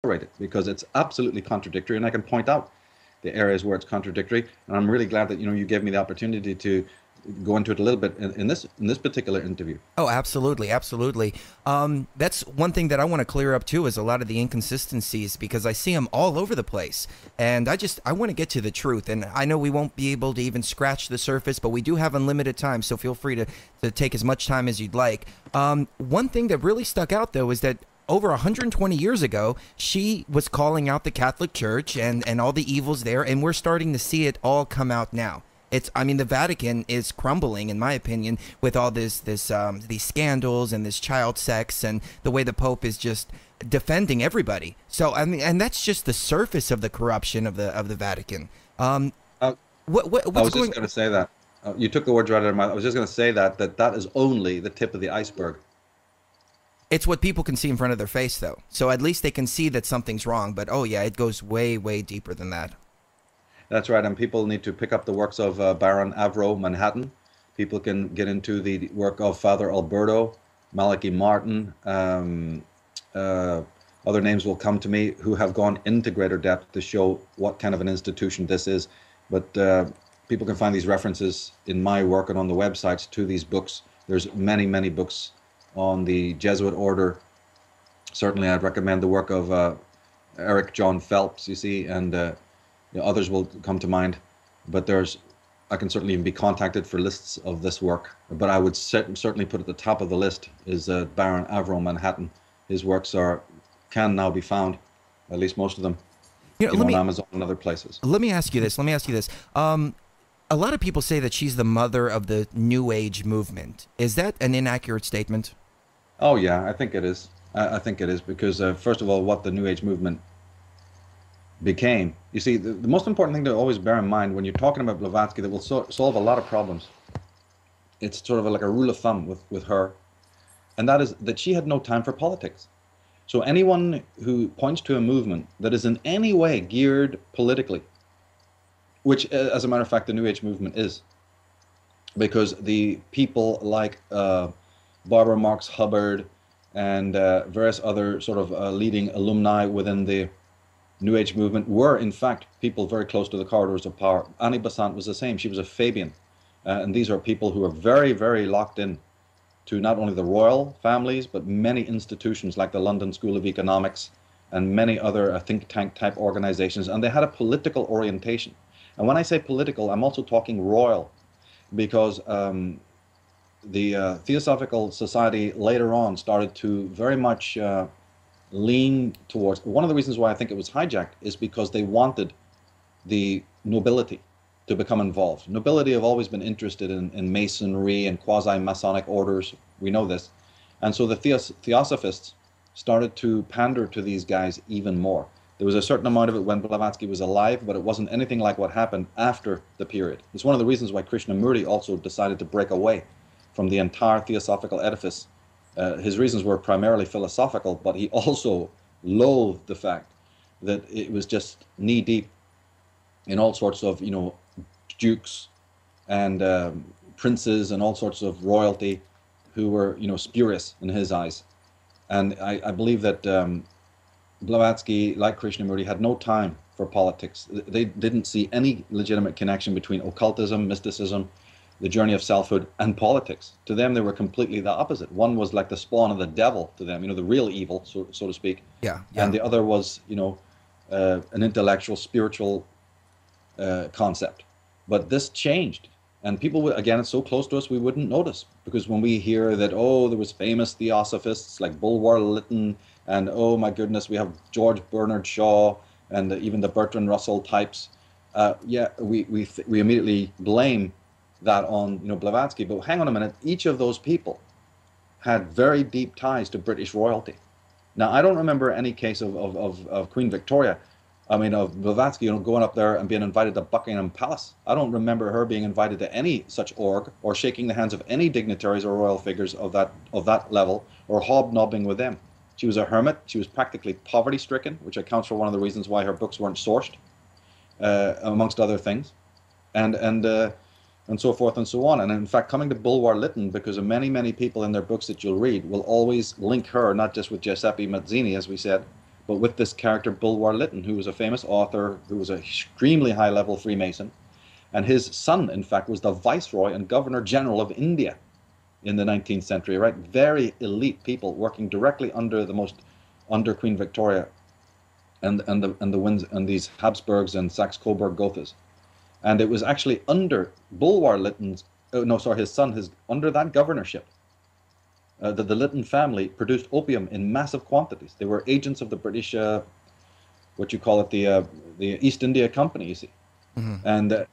tolerate it because it's absolutely contradictory, and I can point out the areas where it's contradictory. And I'm really glad that you gave me the opportunity to go into it a little bit in this particular interview. Oh, absolutely, absolutely. That's one thing that I want to clear up too is a lot of the inconsistencies because I see them all over the place, and I want to get to the truth. And I know we won't be able to even scratch the surface, but we do have unlimited time, so feel free to take as much time as you'd like. One thing that really stuck out though is that over 120 years ago, she was calling out the Catholic Church and all the evils there, and we're starting to see it all come out now. I mean, the Vatican is crumbling, in my opinion, with all these scandals and this child sex and the way the Pope is just defending everybody. So, I mean, and that's just the surface of the corruption of the Vatican. Uh, I What's was just going? going to say that. You took the words right out of my mouth. I was just going to say that is only the tip of the iceberg. It's what people can see in front of their face, though. So at least they can see that something's wrong. But oh yeah, it goes way, way deeper than that. That's right, and people need to pick up the works of Baron Avro Manhattan. People can get into the work of Father Alberto, Malachi Martin. Uh, Other names will come to me who have gone into greater depth to show what kind of an institution this is. But people can find these references in my work and on the websites to these books. There's many, many books on the Jesuit order. Certainly, I'd recommend the work of Eric John Phelps, you see, and others will come to mind. But I can certainly even be contacted for lists of this work. But I would certainly put at the top of the list is Baron Avro Manhattan. His works can now be found, at least most of them, on Amazon and other places. Let me ask you this. A lot of people say that she's the mother of the New Age movement. Is that an inaccurate statement? Oh yeah, I think it is. I think it is because first of all, what the New Age movement became. You see, the most important thing to always bear in mind when you're talking about Blavatsky that will solve a lot of problems, it's sort of like a rule of thumb with her, and that is that she had no time for politics. So anyone who points to a movement that is in any way geared politically, which as a matter of fact the New Age movement is, because the people like Barbara Marx Hubbard and various other sort of leading alumni within the New Age movement were, in fact, people very close to the corridors of power. Annie Besant was the same. She was a Fabian. And these are people who are very, very locked in to not only the royal families, but many institutions like the London School of Economics and many other think tank type organizations. And they had a political orientation. And when I say political, I'm also talking royal, because the Theosophical Society later on started to very much lean towards. One of the reasons why I think it was hijacked is because they wanted the nobility to become involved. Nobility have always been interested in Masonry and quasi-Masonic orders. We know this. And so the Theosophists started to pander to these guys even more. There was a certain amount of it when Blavatsky was alive, but it wasn't anything like what happened after the period. It's one of the reasons why Krishnamurti also decided to break away from the entire Theosophical edifice. His reasons were primarily philosophical, but he also loathed the fact that it was just knee-deep in all sorts of, dukes and princes and all sorts of royalty who were, spurious in his eyes. And I believe that Blavatsky, like Krishnamurti, had no time for politics. They didn't see any legitimate connection between occultism, mysticism, the journey of selfhood, and politics. To them, they were completely the opposite. One was like the spawn of the devil to them, the real evil, so to speak. Yeah. And the other was, an intellectual, spiritual concept. But this changed. And people, again, it's so close to us, we wouldn't notice. Because when we hear that, there was famous theosophists like Bulwer Lytton, and oh my goodness, we have George Bernard Shaw, and even the Bertrand Russell types, we immediately blame that on Blavatsky. But hang on a minute, each of those people had very deep ties to British royalty. Now, I don't remember any case of Queen Victoria, of Blavatsky, going up there and being invited to Buckingham Palace. I don't remember her being invited to any such org or shaking the hands of any dignitaries or royal figures of that level or hobnobbing with them. She was a hermit. She was practically poverty-stricken, which accounts for one of the reasons why her books weren't sourced, amongst other things, and so forth and so on. And in fact, coming to Bulwer Lytton, because of many, many people in their books that you'll read will always link her, not just with Giuseppe Mazzini, as we said, but with this character Bulwer Lytton, who was a famous author, who was an extremely high-level Freemason, and his son, in fact, was the Viceroy and Governor General of India in the 19th century, right? Very elite people working directly under Queen Victoria and these Habsburgs and Saxe-Coburg-Gothas. And it was actually under Bulwer Lytton's, no, sorry, his son, under that governorship, that the Lytton family produced opium in massive quantities. They were agents of the British, what you call it, the East India Company, you see. Mm-hmm.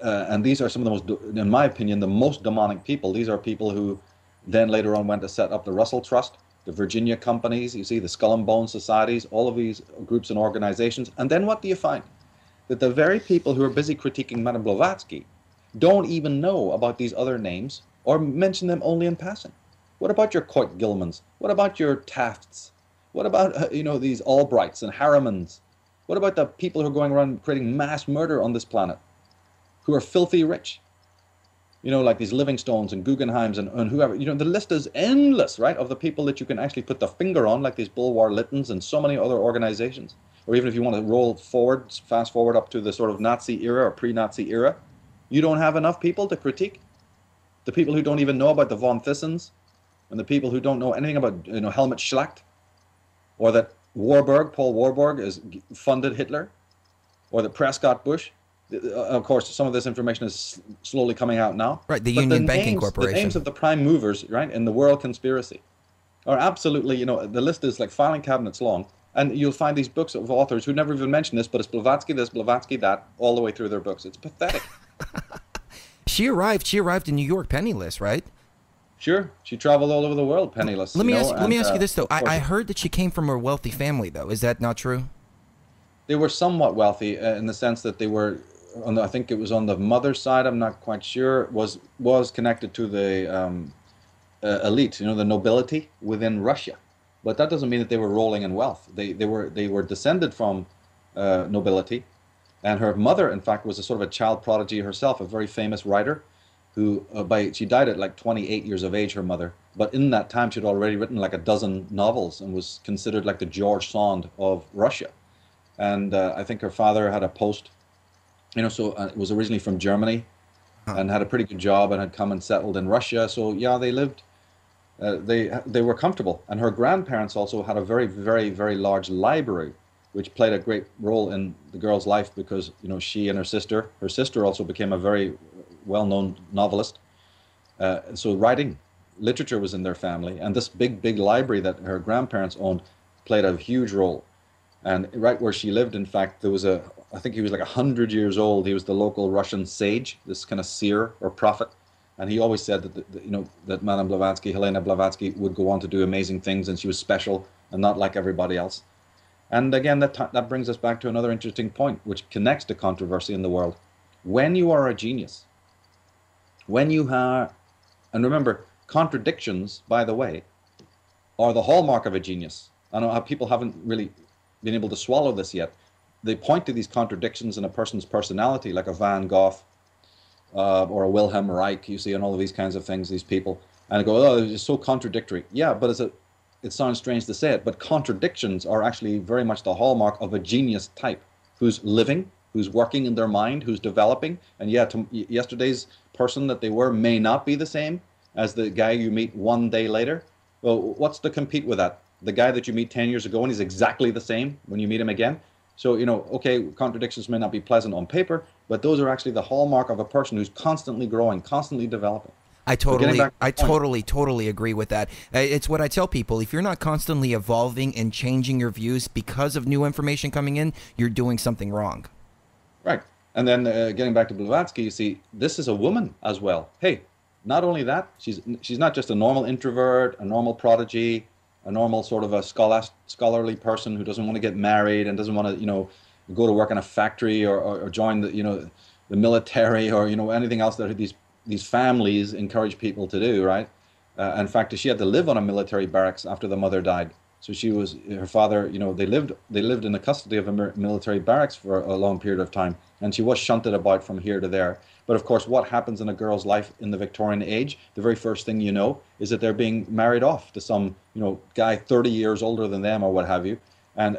And these are some of the most, in my opinion, the most demonic people. These are people who then later on went to set up the Russell Trust, the Virginia companies, you see, the Skull and Bones societies, all of these groups and organizations. And then what do you find? That the very people who are busy critiquing Madame Blavatsky don't even know about these other names or mention them only in passing. What about your Coit Gilmans? What about your Tafts? What about, these Albrights and Harrimans? What about the people who are going around creating mass murder on this planet, who are filthy rich? Like these Livingstones and Guggenheims and whoever. The list is endless, right, of the people that you can actually put the finger on, like these Bulwer Lyttons and so many other organizations. Or even if you want to fast forward up to the sort of Nazi era or pre-Nazi era, you don't have enough people to critique. The people who don't even know about the von Thissens, and the people who don't know anything about Helmut Schlacht, or that Paul Warburg, funded Hitler, or that Prescott Bush. Of course, some of this information is slowly coming out now. Right, the Union Banking Corporation. The names of the prime movers, right, in the world conspiracy are absolutely, the list is like filing cabinets long. And you'll find these books of authors who never even mention this, but it's Blavatsky this, Blavatsky that, all the way through their books. It's pathetic. She arrived in New York penniless, right? Sure. She traveled all over the world penniless. Let me ask you this, though. I heard that she came from a wealthy family, though. Is that not true? They were somewhat wealthy in the sense that they were, I think it was on the mother's side, I'm not quite sure, was connected to the elite, the nobility within Russia. But that doesn't mean that they were rolling in wealth. They were descended from nobility. And her mother, in fact, was a sort of a child prodigy herself, a very famous writer who, she died at like 28 years of age, her mother. But in that time, she'd already written like a dozen novels and was considered like the George Sand of Russia. And I think her father had a post, it was originally from Germany and had a pretty good job and had come and settled in Russia. So yeah, they lived, they were comfortable. And her grandparents also had a very, very, very large library, which played a great role in the girl's life because, she and her sister also became a very well-known novelist. So literature was in their family. And this big, big library that her grandparents owned played a huge role. And right where she lived, in fact, there was I think he was like 100 years old. He was the local Russian sage, this kind of seer or prophet. And he always said that, that Madame Blavatsky, Helena Blavatsky, would go on to do amazing things and she was special and not like everybody else. And again, that brings us back to another interesting point, which connects to controversy in the world. When you are a genius, and remember, contradictions, by the way, are the hallmark of a genius. I know how people haven't really been able to swallow this yet. They point to these contradictions in a person's personality, like a Van Gogh or a Wilhelm Reich, you see, and all of these kinds of things, these people, and go, oh, it's so contradictory. Yeah, but it sounds strange to say it, but contradictions are actually very much the hallmark of a genius type who's living, who's working in their mind, who's developing. And yeah, yesterday's person that they were may not be the same as the guy you meet one day later. Well, what's to compete with that? The guy that you meet 10 years ago and he's exactly the same when you meet him again. So, okay, contradictions may not be pleasant on paper, but those are actually the hallmark of a person who's constantly growing, constantly developing. I totally agree with that. It's what I tell people. If you're not constantly evolving and changing your views because of new information coming in, you're doing something wrong. Right. And then getting back to Blavatsky, you see, this is a woman as well. Hey, not only that, she's not just a normal introvert, a normal prodigy, a normal sort of a scholarly person who doesn't want to get married and doesn't want to, go to work in a factory or join the military or, anything else that these families encourage people to do, right? In fact, she had to live on a military barracks after the mother died. So she was her father. They lived in the custody of a military barracks for a long period of time, and she was shunted about from here to there. But of course, what happens in a girl's life in the Victorian age? The very first thing you know is that they're being married off to some guy 30 years older than them or what have you, and